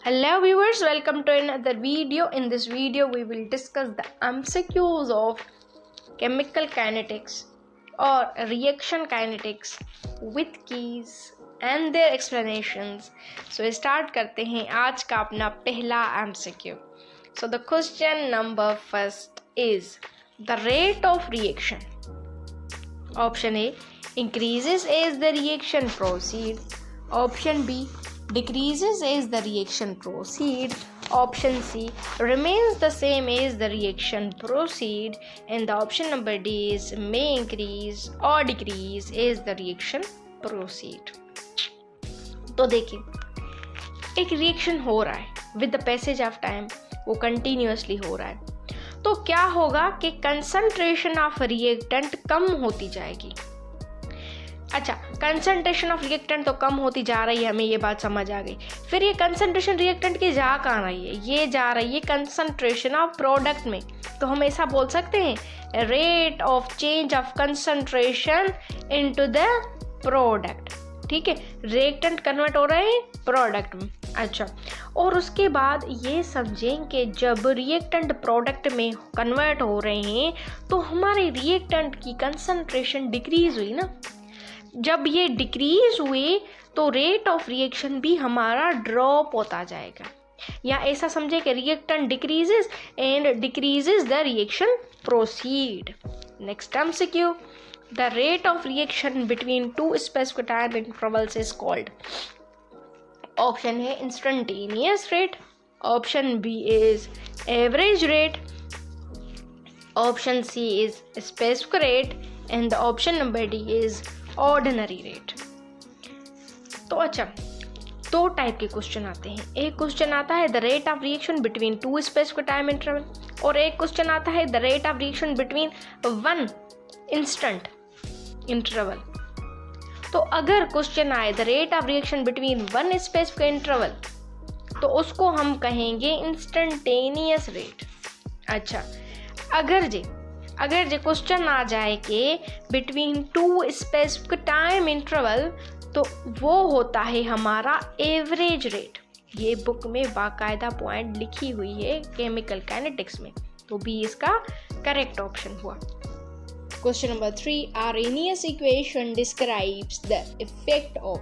Hello viewers, welcome to another video. In this video we will discuss the MCQs of chemical kinetics or reaction kinetics with keys and their explanations. So start करते हैं आज का अपना पहला MCQ. So the question number first is the rate of reaction. Option A increases as the reaction proceeds. Option B decreases as the reaction proceeds. Option C remains the same as the reaction proceeds. And the option number D is may increase or decrease as the reaction proceed. तो देखिए एक reaction हो रहा है with the passage of time, वो continuously हो रहा है, तो क्या होगा कि कंसंट्रेशन ऑफ रिएक्टेंट कम होती जाएगी. अच्छा, कंसंट्रेशन ऑफ रिएक्टेंट तो कम होती जा रही है, हमें ये बात समझ आ गई. फिर ये कंसंट्रेशन रिएक्टेंट की जा कहाँ रही है? ये जा रही है कंसंट्रेशन ऑफ प्रोडक्ट में. तो हम ऐसा बोल सकते हैं rate of change of concentration into the product. ठीक है, रिएक्टेंट कन्वर्ट हो रहे हैं प्रोडक्ट में. अच्छा, और उसके बाद ये समझें कि जब रिएक्टेंट प्रोडक्ट में कन्वर्ट हो रहे हैं तो हमारे रिएक्टेंट की कंसंट्रेशन डिक्रीज हुई ना. जब ये डिक्रीज हुए तो रेट ऑफ रिएक्शन भी हमारा ड्रॉप होता जाएगा. या ऐसा समझे कि reactant decreases and decreases the reaction proceed. Next MCQ, the rate of reaction between two specific time intervals is called. Option A instantaneous rate. Option B is average rate. Option C is specific rate. And the option number D is ordinary rate. तो अच्छा, दो type के question आते हैं. एक question आता है the rate of reaction between two specific time interval, और एक क्वेश्चन आता है the rate of reaction between one instant interval. तो अगर क्वेश्चन आए the rate of reaction between one specific interval, तो उसको हम कहेंगे इंस्टेंटेनियस रेट. अच्छा, अगर जे क्वेश्चन आ जाए कि between two specific time interval, तो वो होता है हमारा एवरेज रेट. ये बुक में बाकायदा पॉइंट लिखी हुई है केमिकल काइनेटिक्स में, तो बी इसका करेक्ट ऑप्शन हुआ. Question number 3, Arrhenius equation describes the effect of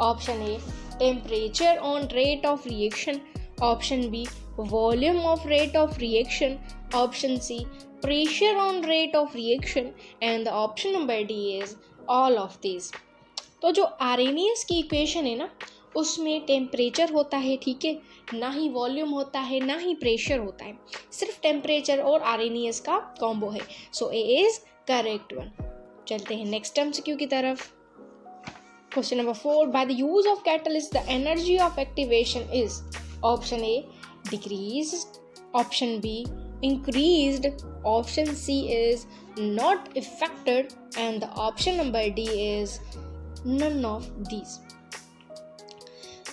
option A temperature on rate of reaction, option B volume of rate of reaction, option C pressure on rate of reaction, and the option number D is all of these. तो जो Arrhenius की equation है ना, उसमें temperature होता है, ठीक है, ना ही वॉल्यूम होता है ना ही प्रेशर होता है, सिर्फ टेम्परेचर और आरेनियस का कॉम्बो है. So A is correct one. चलते हैं नेक्स्ट MCQ की तरफ. Question number 4, by the use of catalyst the energy of activation is. Option A decrease, option B increased, option C is not affected, and the option number D is none of these.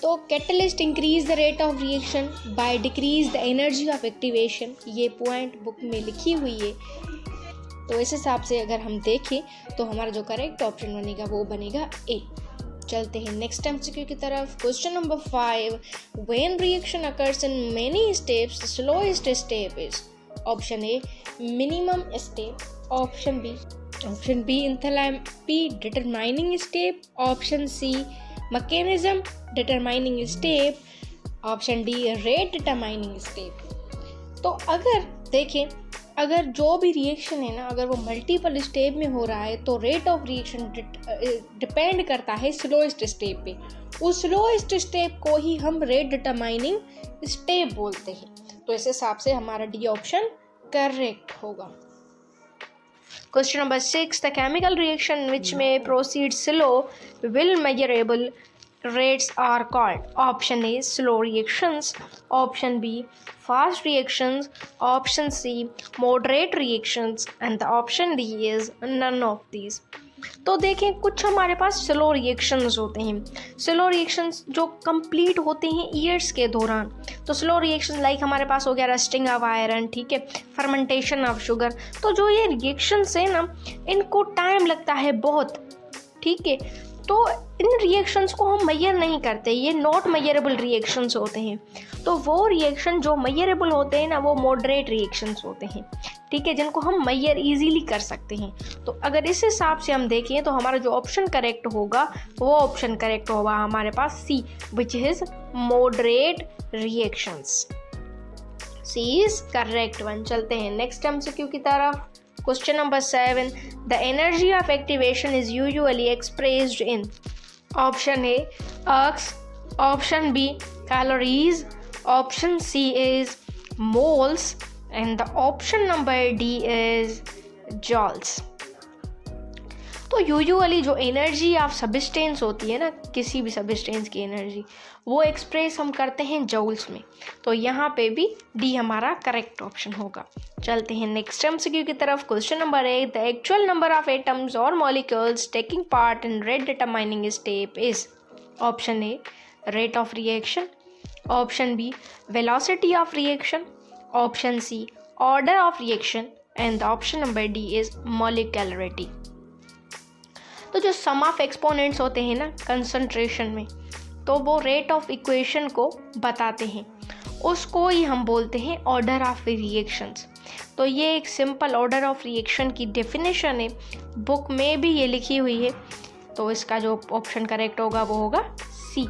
तो catalyst increase the rate of reaction by decrease the energy of activation, ये point book में लिखी हुई है. तो इस हिसाब से अगर हम देखें तो हमारा जो करेक्ट ऑप्शन बनेगा वो बनेगा ए. चलते हैं नेक्स्ट MCQ की तरफ. Question number 5, when reaction occurs in many steps the slowest step is. Option A minimum step, option B enthalpy determining step, option C mechanism determining step, option D rate determining step. तो अगर देखें, अगर जो भी reaction है ना, अगर वो मल्टीपल स्टेप में हो रहा है तो रेट ऑफ रिएक्शन डिपेंड करता है स्लोएस्ट स्टेप पे. उस स्लोएस्ट स्टेप को ही हम रेट डिटरमाइनिंग स्टेप बोलते हैं. तो इस हिसाब से हमारा डी ऑप्शन करेक्ट होगा. Question number 6, the chemical reaction which में proceed slow will measurable rates are called. Option A slow reactions, option B fast reactions, option C moderate reactions, and the option D is none of these. तो देखें, कुछ हमारे पास slow reactions होते हैं. Slow reactions जो complete होते हैं years के दौरान. तो स्लो रिएक्शंस लाइक हमारे पास हो गया रस्टिंग ऑफ आयरन, ठीक है, फर्मेंटेशन ऑफ शुगर. तो जो ये रिएक्शंस है ना, इनको टाइम लगता है बहुत, ठीक है. तो इन रिएक्शंस को हम मेजर नहीं करते, ये नॉट मेजरेबल रिएक्शंस होते हैं। तो वो रिएक्शन जो मेजरेबल होते हैं ना, वो मॉडरेट रिएक्शंस होते हैं, ठीक है, जिनको हम मेजर इजीली कर सकते हैं। तो अगर इस हिसाब से हम देखें तो हमारा जो ऑप्शन करेक्ट होगा वो ऑप्शन करेक्ट होगा हमारे पास C, which is moderate reactions. C is correct one. चलते हैं नेक्स्ट MCQ की तरफ। Question number 7. The energy of activation is usually expressed in option A X, option B calories, option C is moles, and the option number D is joules. तो usually जो energy of substance होती है ना, किसी भी substance की energy, वो express हम करते हैं जूल्स में। तो यहाँ पे भी डी हमारा करेक्ट ऑप्शन होगा। चलते हैं नेक्स्ट MCQ की तरफ। Question number 8. The actual number of atoms और molecules taking part in rate determining step is option A rate of reaction, option B velocity of reaction, option C order of reaction, and the option number D is molecularity. तो जो सम of exponents होते हैं ना concentration में, तो वो rate of equation को बताते हैं, उसको ही हम बोलते हैं ऑर्डर ऑफ रिएक्शंस। तो ये एक सिंपल ऑर्डर ऑफ रिएक्शन की डेफिनेशन है, बुक में भी ये लिखी हुई है। तो इसका जो ऑप्शन करेक्ट होगा वो होगा सी।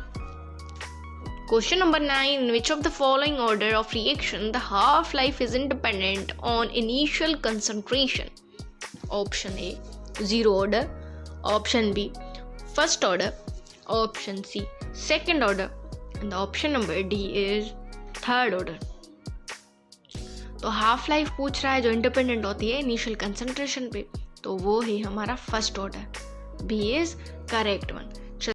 Question number 9. In which of the following order of reaction the half-life is independent on initial concentration? Option A 0 order, option B first order, option C second order, and the option number D is third order. तो half life पूछ रहा है जो independent होती है initial concentration पे, तो वो है हमारा first order. B is correct one.